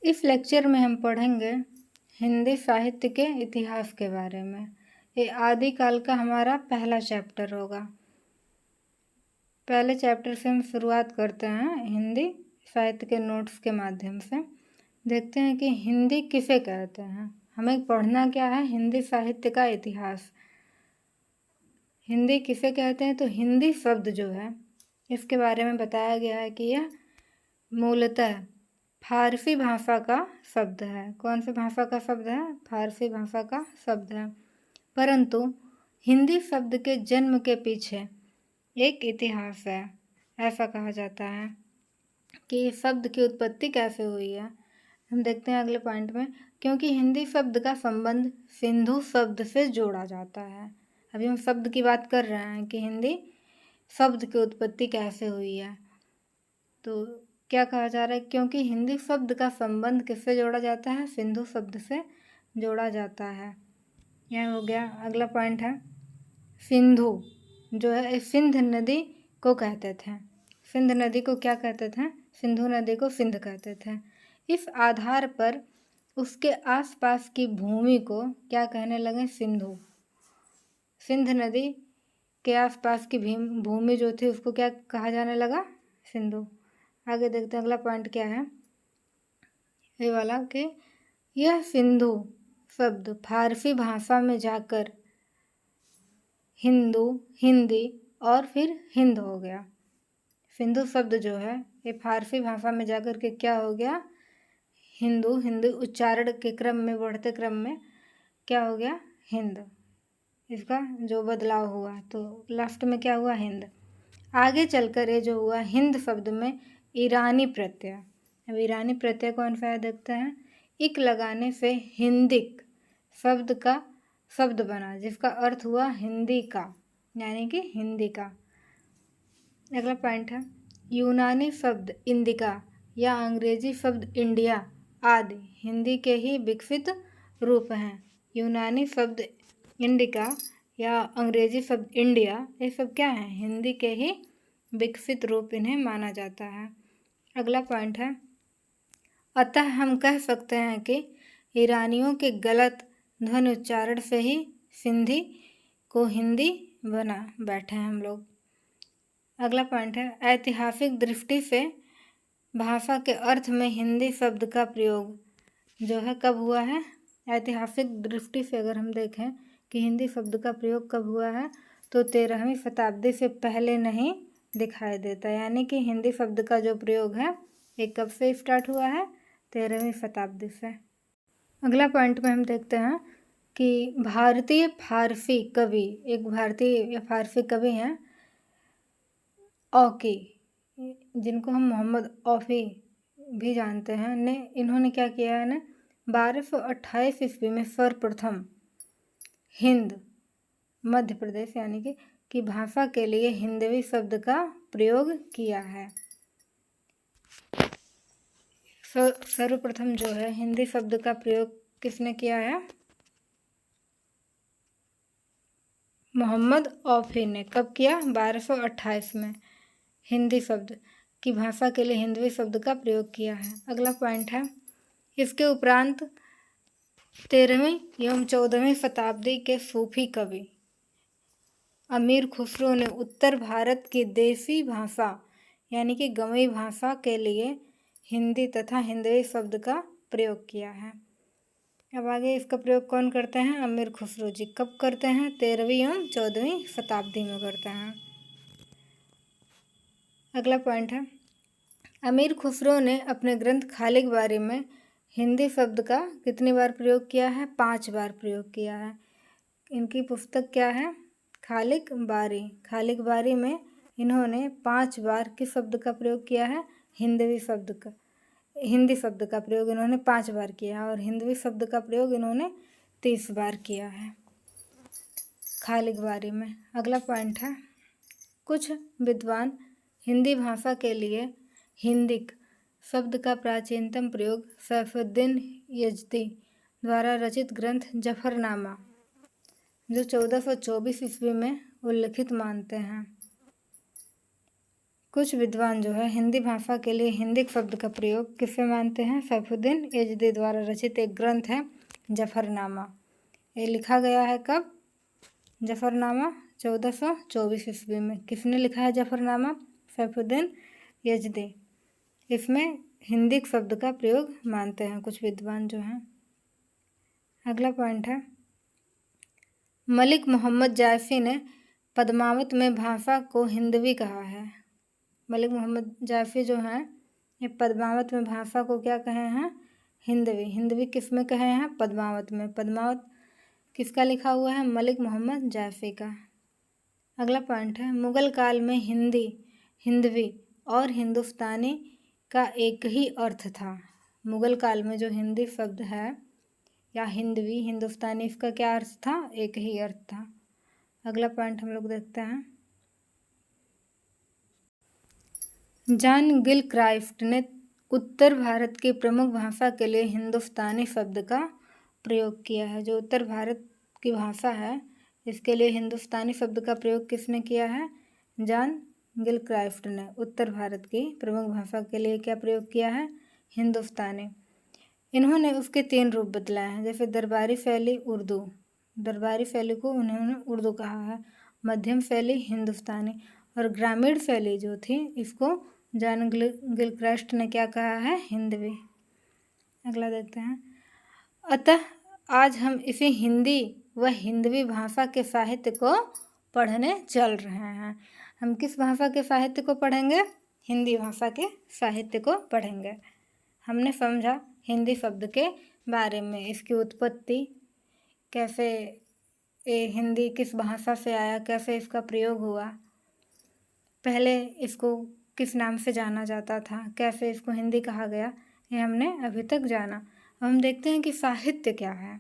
इस लेक्चर में हम पढ़ेंगे हिंदी साहित्य के इतिहास के बारे में। ये आदिकाल का हमारा पहला चैप्टर होगा। पहले चैप्टर से हम शुरुआत करते हैं हिंदी साहित्य के नोट्स के माध्यम से। देखते हैं कि हिंदी किसे कहते हैं। हमें पढ़ना क्या है? हिंदी साहित्य का इतिहास। हिंदी किसे कहते हैं? तो हिंदी शब्द जो है इसके बारे में बताया गया है कि यह मूलतः फारसी भाषा का शब्द है। कौन सी भाषा का शब्द है? फारसी भाषा का शब्द है। परंतु हिंदी शब्द के जन्म के पीछे एक इतिहास है। ऐसा कहा जाता है कि इस शब्द की उत्पत्ति कैसे हुई है। हम देखते हैं अगले पॉइंट में। क्योंकि हिंदी शब्द का संबंध सिंधु शब्द से जोड़ा जाता है। अभी हम शब्द की बात कर रहे हैं कि हिंदी शब्द की उत्पत्ति कैसे हुई है। तो क्या कहा जा रहा है? क्योंकि हिंदी शब्द का संबंध किससे जोड़ा जाता है? सिंधु शब्द से जोड़ा जाता है। यह हो गया। अगला पॉइंट है सिंधु जो है सिंध नदी को कहते थे। सिंध नदी को क्या कहते थे? सिंधु नदी को सिंध कहते थे। इस आधार पर उसके आसपास की भूमि को क्या कहने लगे? सिंधु। सिंध नदी के आसपास की भूमि जो थी उसको क्या कहा जाने लगा? सिंधु। आगे देखते हैं अगला पॉइंट क्या है। ये वाला कि यह सिंधु शब्द फारसी भाषा में जाकर हिंदू, हिंदी और फिर हिंद हो गया। सिंधु शब्द जो है ये फारसी भाषा में जाकर के क्या हो गया? हिंदू, हिंदी उच्चारण के क्रम में, बढ़ते क्रम में क्या हो गया? हिंद। इसका जो बदलाव हुआ तो लास्ट में क्या हुआ? हिंद। आगे चलकर ये जो हुआ हिंद शब्द में ईरानी प्रत्यय। अब ईरानी प्रत्यय कौन सा है देखते हैं। इक लगाने से हिंदिक शब्द का शब्द बना जिसका अर्थ हुआ हिंदी का, यानी कि हिंदी का। अगला पॉइंट है यूनानी शब्द इंडिका या अंग्रेजी शब्द इंडिया आदि हिंदी के ही विकसित रूप हैं। यूनानी शब्द इंडिका या अंग्रेजी शब्द इंडिया ये सब क्या है? हिंदी के ही विकसित रूप इन्हें माना जाता है। अगला पॉइंट है अतः हम कह सकते हैं कि ईरानियों के गलत ध्वनि उच्चारण से ही सिंधी को हिंदी बना बैठे हैं हम लोग। अगला पॉइंट है ऐतिहासिक दृष्टि से भाषा के अर्थ में हिंदी शब्द का प्रयोग जो है कब हुआ है? ऐतिहासिक दृष्टि से अगर हम देखें कि हिंदी शब्द का प्रयोग कब हुआ है तो 13वीं शताब्दी से पहले नहीं दिखाई देता। यानी कि हिंदी शब्द का जो प्रयोग है ये कब से स्टार्ट हुआ है? 13वीं शताब्दी से। अगला पॉइंट में हम देखते हैं कि भारतीय फारसी कवि, एक भारतीय फारसी कवि हैं औकी, जिनको हम मोहम्मद औफी भी जानते हैं, ने इन्होंने क्या किया है ना 1228 ईस्वी में सर्वप्रथम हिंद मध्य प्रदेश यानी कि भाषा के लिए हिंदवी शब्द का प्रयोग किया है। सर्वप्रथम जो है हिंदी शब्द का प्रयोग किसने किया है? मोहम्मद औफी ने। कब किया? 1228 में हिंदी शब्द की भाषा के लिए हिंदवी शब्द का प्रयोग किया है। अगला पॉइंट है इसके उपरांत 13वीं एवं 14वीं शताब्दी के सूफी कवि अमीर खुसरो ने उत्तर भारत की देसी भाषा यानी कि गवई भाषा के लिए हिंदी तथा हिंदवी शब्द का प्रयोग किया है। अब आगे इसका प्रयोग कौन करते हैं? अमीर खुसरो जी। कब करते हैं? 13वीं एवं 14वीं शताब्दी में करते हैं। अगला पॉइंट है अमीर खुसरो ने अपने ग्रंथ खालिक बारी में हिंदी शब्द का कितनी बार प्रयोग किया है? 5 बार प्रयोग किया है। इनकी पुस्तक क्या है? खालिक बारी। खालिक बारी में इन्होंने 5 बार किस शब्द का प्रयोग किया है? हिंदी शब्द का प्रयोग इन्होंने 5 बार किया है और हिंदवी शब्द का प्रयोग इन्होंने 30 बार किया है खालिक बारी में। अगला पॉइंट है कुछ विद्वान हिंदी भाषा के लिए हिंदिक शब्द का प्राचीनतम प्रयोग सैफुद्दीन यजदी द्वारा रचित ग्रंथ जफरनामा जो 1424 ईस्वी में उल्लिखित मानते हैं। कुछ विद्वान जो है हिंदी भाषा के लिए हिंदी शब्द का प्रयोग किससे मानते हैं? सैफुद्दीन यजदी द्वारा रचित एक ग्रंथ है जफरनामा। ये लिखा गया है कब? जफरनामा 1424 ईस्वी में। किसने लिखा है जफरनामा? सैफुद्दीन यजदी। इसमें हिंदी शब्द का प्रयोग मानते हैं कुछ विद्वान जो हैं। अगला पॉइंट है, मलिक मोहम्मद जायसी ने पद्मावत में भाषा को हिंदवी कहा है। मलिक मोहम्मद जायसी जो हैं ये पद्मावत में भाषा को क्या कहे हैं? हिंदवी। हिंदवी किस में कहे हैं? पद्मावत में। पद्मावत किसका लिखा हुआ है? मलिक मोहम्मद जायसी का। अगला पॉइंट है, मुगल काल में हिंदी, हिंदवी और हिंदुस्तानी का एक ही अर्थ था। मुगल काल में जो हिंदी शब्द है या हिंदवी, हिंदुस्तानी, इसका क्या अर्थ था? एक ही अर्थ था। अगला पॉइंट हम लोग देखते हैं, जॉन गिलक्राइस्ट ने उत्तर भारत की प्रमुख भाषा के लिए हिंदुस्तानी शब्द का प्रयोग किया है। जो उत्तर भारत की भाषा है इसके लिए हिंदुस्तानी शब्द का प्रयोग किसने किया है? जॉन गिलक्राइस्ट ने उत्तर भारत की प्रमुख भाषा के लिए क्या प्रयोग किया है? हिंदुस्तानी। इन्होंने उसके 3 रूप बदलाए हैं, जैसे दरबारी शैली उर्दू, दरबारी शैली को उन्होंने उर्दू कहा है, मध्यम शैली हिंदुस्तानी, और ग्रामीण शैली जो थी इसको जॉन गिलक्राइस्ट ने क्या कहा है? हिंदवी। अगला देखते हैं, अतः आज हम इसी हिंदी व हिंदवी भाषा के साहित्य को पढ़ने चल रहे हैं। हम किस भाषा के साहित्य को पढ़ेंगे? हिंदी भाषा के साहित्य को पढ़ेंगे। हमने समझा हिंदी शब्द के बारे में, इसकी उत्पत्ति, कैसे हिंदी किस भाषा से आया, कैसे इसका प्रयोग हुआ, पहले इसको किस नाम से जाना जाता था, कैसे इसको हिंदी कहा गया, ये हमने अभी तक जाना। अब हम देखते हैं कि साहित्य क्या है।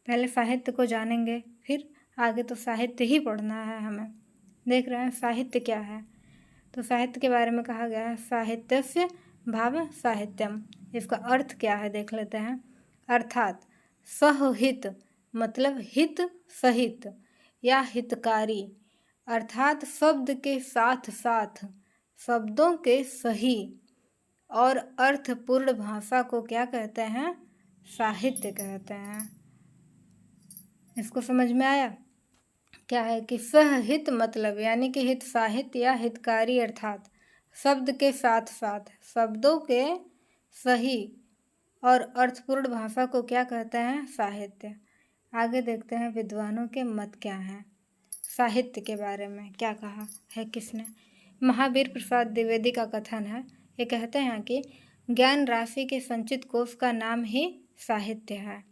पहले साहित्य को जानेंगे, फिर आगे तो साहित्य ही पढ़ना है हमें। देख रहे हैं साहित्य क्या है। तो साहित्य के बारे में कहा गया है, साहित्यस्य भाव साहित्यम। इसका अर्थ क्या है देख लेते हैं। अर्थात सहहित मतलब हित सहित या हितकारी, अर्थात शब्द के साथ साथ शब्दों के सही और अर्थपूर्ण भाषा को क्या कहते हैं? साहित्य कहते हैं। इसको समझ में आया? क्या है कि सहहित मतलब यानी कि हित साहित्य या हितकारी, अर्थात शब्द के साथ साथ शब्दों के सही और अर्थपूर्ण भाषा को क्या कहते हैं? साहित्य। आगे देखते हैं विद्वानों के मत क्या हैं। साहित्य के बारे में क्या कहा है किसने? महावीर प्रसाद द्विवेदी का कथन है। ये कहते हैं कि ज्ञान राशि के संचित कोष का नाम ही साहित्य है।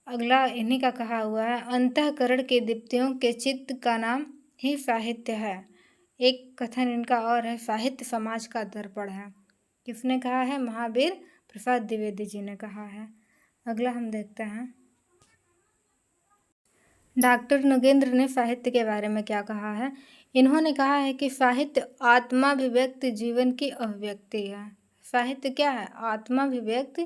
अगला इन्हीं का कहा हुआ है, अंतःकरण के दीप्तियों के चित्त का नाम ही साहित्य है। एक कथन इनका और है, साहित्य समाज का दर्पण है। किसने कहा है? महावीर प्रसाद द्विवेदी जी ने कहा है। अगला हम देखते हैं, डॉक्टर नगेंद्र ने साहित्य के बारे में क्या कहा है। इन्होंने कहा है कि साहित्य आत्माभिव्यक्ति जीवन की अभिव्यक्ति है। साहित्य क्या है? आत्माभिव्यक्ति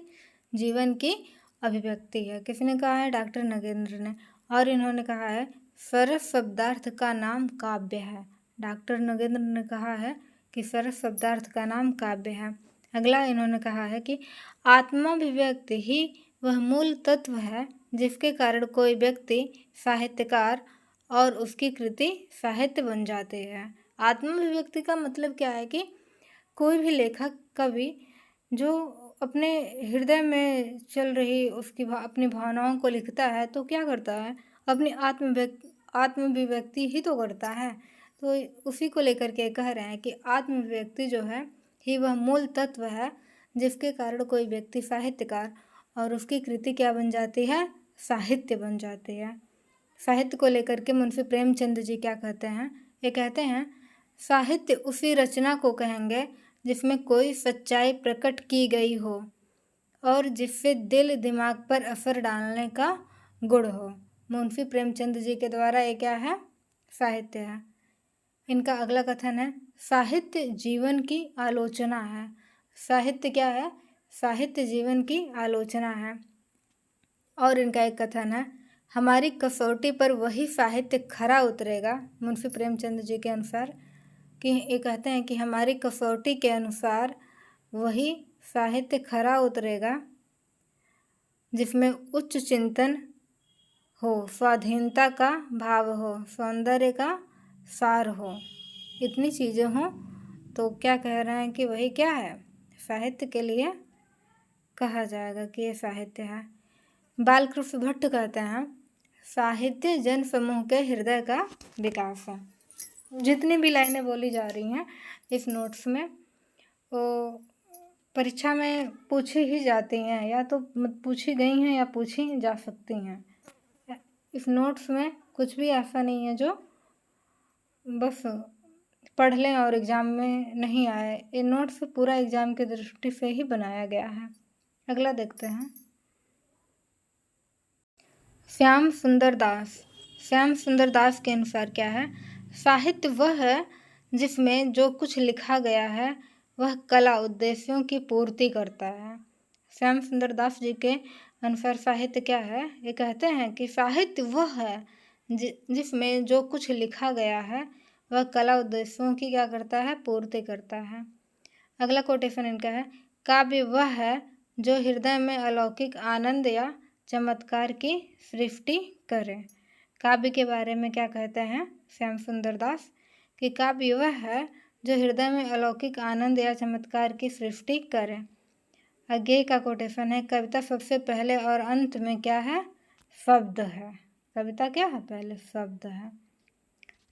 जीवन की अभिव्यक्ति है। किसने कहा है? डॉक्टर नगेंद्र ने। और इन्होंने कहा है सरस शब्दार्थ का नाम काव्य है। डॉक्टर नगेंद्र ने कहा है कि सरस शब्दार्थ का नाम काव्य है। अगला इन्होंने कहा है कि आत्माभिव्यक्ति ही वह मूल तत्व है जिसके कारण कोई व्यक्ति साहित्यकार और उसकी कृति साहित्य बन जाते हैं। आत्माभिव्यक्ति का मतलब क्या है कि कोई भी लेखक, कवि जो अपने हृदय में चल रही उसकी अपनी भावनाओं को लिखता है तो क्या करता है? अपनी आत्माभिव्यक्ति ही तो करता है। तो उसी को लेकर के कह रहे हैं कि आत्माभिव्यक्ति जो है ही वह मूल तत्व है जिसके कारण कोई व्यक्ति साहित्यकार और उसकी कृति क्या बन जाती है? साहित्य बन जाती है। साहित्य को लेकर के मुंशी प्रेमचंद जी क्या कहते हैं? ये कहते हैं साहित्य उसी रचना को कहेंगे जिसमें कोई सच्चाई प्रकट की गई हो और जिससे दिल दिमाग पर असर डालने का गुण हो। मुंशी प्रेमचंद जी के द्वारा ये क्या है? साहित्य है। इनका अगला कथन है साहित्य जीवन की आलोचना है। साहित्य क्या है? साहित्य जीवन की आलोचना है। और इनका एक कथन है हमारी कसौटी पर वही साहित्य खरा उतरेगा। मुंशी प्रेमचंद जी के अनुसार कि ये कहते हैं कि हमारी कसौटी के अनुसार वही साहित्य खरा उतरेगा जिसमें उच्च चिंतन हो, स्वाधीनता का भाव हो, सौंदर्य का सार हो, इतनी चीज़ें हों तो क्या कह रहे हैं कि वही क्या है, साहित्य के लिए कहा जाएगा कि ये साहित्य है। बालकृष्ण भट्ट कहते हैं साहित्य जन समूह के हृदय का विकास है। जितनी भी लाइनें बोली जा रही हैं इस नोट्स में वो परीक्षा में पूछी ही जाती हैं, या तो पूछी गई हैं या पूछी जा सकती हैं। इस नोट्स में कुछ भी ऐसा नहीं है जो बस पढ़ लें और एग्ज़ाम में नहीं आए। ये नोट्स पूरा एग्ज़ाम की दृष्टि से ही बनाया गया है। अगला देखते हैं। श्याम सुंदर दास के अनुसार क्या है, साहित्य वह है जिसमें जो कुछ लिखा गया है वह कला उद्देश्यों की पूर्ति करता है। श्याम सुंदर दास जी के अनुसार साहित्य क्या है, ये कहते हैं कि साहित्य वह है जिसमें जो कुछ लिखा गया है वह कला उद्देश्यों की क्या करता है, पूर्ति करता है। अगला कोटेशन इनका है, काव्य वह है जो हृदय में अलौकिक आनंद या चमत्कार की सृष्टि करे। काव्य के बारे में क्या कहते हैं श्याम सुंदर दास कि काव्य वह है जो हृदय में अलौकिक आनंद या चमत्कार की सृष्टि करे। आगे का कोटेशन है, कविता सबसे पहले और अंत में क्या है, शब्द है। कविता क्या है, पहले शब्द है।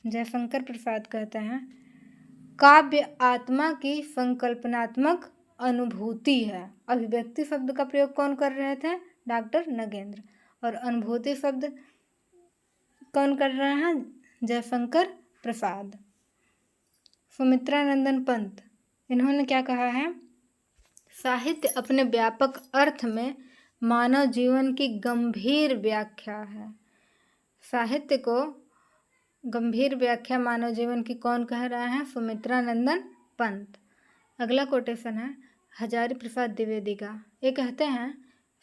जयशंकर प्रसाद कहते हैं काव्य आत्मा की संकल्पनात्मक अनुभूति है। अभिव्यक्ति शब्द का प्रयोग कौन कर रहे थे, डॉक्टर नगेंद्र, और अनुभूति शब्द कौन कर रहे हैं, जयशंकर प्रसाद। सुमित्रा नंदन पंत, इन्होंने क्या कहा है, साहित्य अपने व्यापक अर्थ में मानव जीवन की गंभीर व्याख्या है। साहित्य को गंभीर व्याख्या मानव जीवन की कौन कह रहा है, सुमित्रा नंदन पंत। अगला कोटेशन है हजारी प्रसाद द्विवेदी का। ये कहते हैं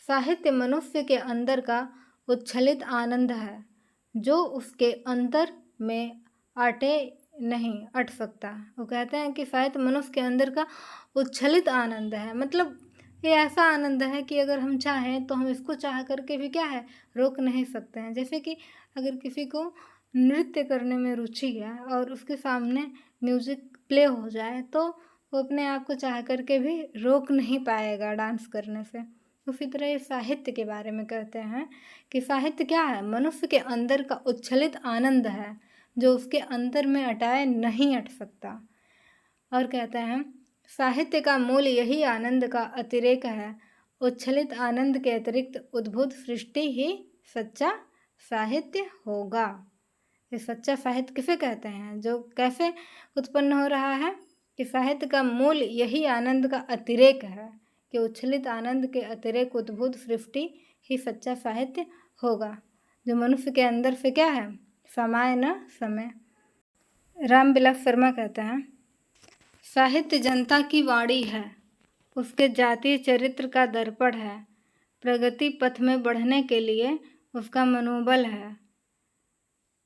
साहित्य मनुष्य के अंदर का उच्छलित आनंद है जो उसके अंतर में नहीं अट सकता। वो कहते हैं कि साहित्य मनुष्य के अंदर का उच्छलित आनंद है, मतलब ये ऐसा आनंद है कि अगर हम चाहें तो हम इसको चाह करके भी क्या है, रोक नहीं सकते हैं। जैसे कि अगर किसी को नृत्य करने में रुचि है और उसके सामने म्यूज़िक प्ले हो जाए तो वो अपने आप को चाह करके भी रोक नहीं पाएगा डांस करने से। उसी तरह ये साहित्य के बारे में कहते हैं कि साहित्य क्या है, मनुष्य के अंदर का उच्छलित आनंद है जो उसके अंतर में अटाए नहीं अट सकता। और कहते हैं साहित्य का मूल यही आनंद का अतिरेक है। उच्छलित आनंद के अतिरिक्त उद्भूत सृष्टि ही सच्चा साहित्य होगा। ये सच्चा साहित्य किसे कहते हैं, जो कैसे उत्पन्न हो रहा है कि साहित्य का मूल यही आनंद का अतिरेक है, कि उच्छलित आनंद के अतिरेक उद्भूत सृष्टि ही सच्चा साहित्य होगा जो मनुष्य के अंदर से क्या है, समाय न समय। रामविलास शर्मा कहते हैं साहित्य जनता की वाणी है, उसके जातीय चरित्र का दर्पण है, प्रगति पथ में बढ़ने के लिए उसका मनोबल है,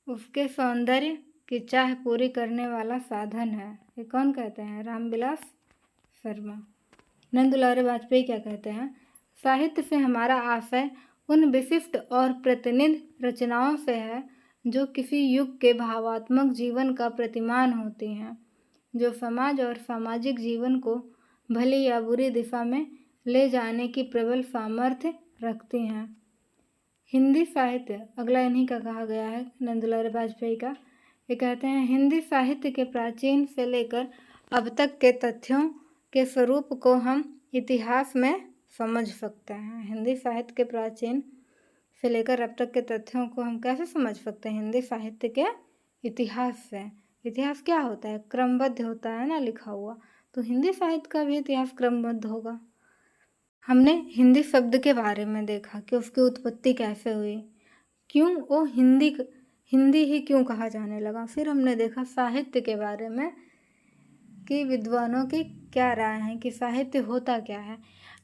उसके सौंदर्य की चाह पूरी करने वाला साधन है। ये कौन कहते हैं, रामविलास शर्मा। नंदुलारे वाजपेयी क्या कहते हैं, साहित्य से हमारा आशय उन विशिष्ट और प्रतिनिधि रचनाओं से है जो किसी युग के भावात्मक जीवन का प्रतिमान होती हैं, जो समाज और सामाजिक जीवन को भली या बुरी दिशा में ले जाने की प्रबल सामर्थ्य रखती हैं। हिंदी साहित्य, अगला इन्हीं का कहा गया है नंदुलारे वाजपेयी का। ये कहते हैं हिंदी साहित्य के प्राचीन से लेकर अब तक के तथ्यों के स्वरूप को हम इतिहास में समझ सकते हैं। हिंदी साहित्य के प्राचीन से लेकर अब तक के तथ्यों को हम कैसे समझ सकते हैं, हिंदी साहित्य के इतिहास से। इतिहास क्या होता है, क्रमबद्ध होता है ना लिखा हुआ, तो हिंदी साहित्य का भी इतिहास क्रमबद्ध होगा। हमने हिंदी शब्द के बारे में देखा कि उसकी उत्पत्ति कैसे हुई, क्यों वो हिंदी ही क्यों कहा जाने लगा। फिर हमने देखा साहित्य के बारे में कि विद्वानों की क्या राय है कि साहित्य होता क्या है।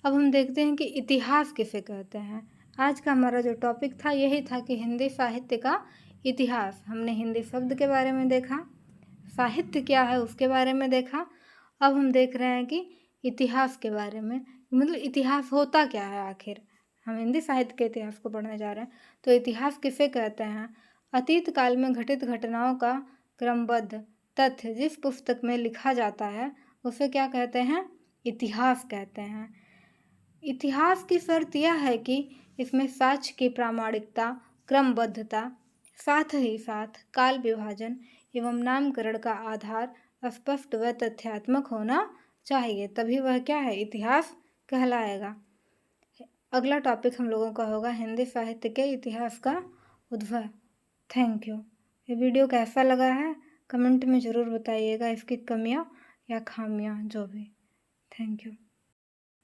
अब हम देखते हैं कि इतिहास किसे कहते हैं। आज का हमारा जो टॉपिक था यही था कि हिंदी साहित्य का इतिहास। हमने हिंदी शब्द के बारे में देखा, साहित्य क्या है उसके बारे में देखा। अब हम देख रहे हैं कि इतिहास के बारे में, मतलब इतिहास होता क्या है आखिर। हम हिंदी साहित्य के इतिहास को पढ़ने जा रहे हैं। तो इतिहास किसे कहते हैं? अतीत काल में घटित घटनाओं का क्रमबद्ध तथ्य जिस पुस्तक में लिखा जाता है उसे क्या कहते हैं? इतिहास कहते हैं। इतिहास की शर्त यह है कि इसमें साक्ष्य की प्रामाणिकता, क्रमबद्धता, साथ ही साथ काल विभाजन एवं नामकरण का आधार स्पष्ट व तथ्यात्मक होना चाहिए, तभी वह क्या है? इतिहास कहलाएगा। अगला टॉपिक हम लोगों का होगा हिंदी साहित्य के इतिहास का उद्भव। Thank you. ये वीडियो कैसा लगा है कमेंट में ज़रूर बताइएगा, इसकी कमियाँ या खामियाँ जो भी। Thank you.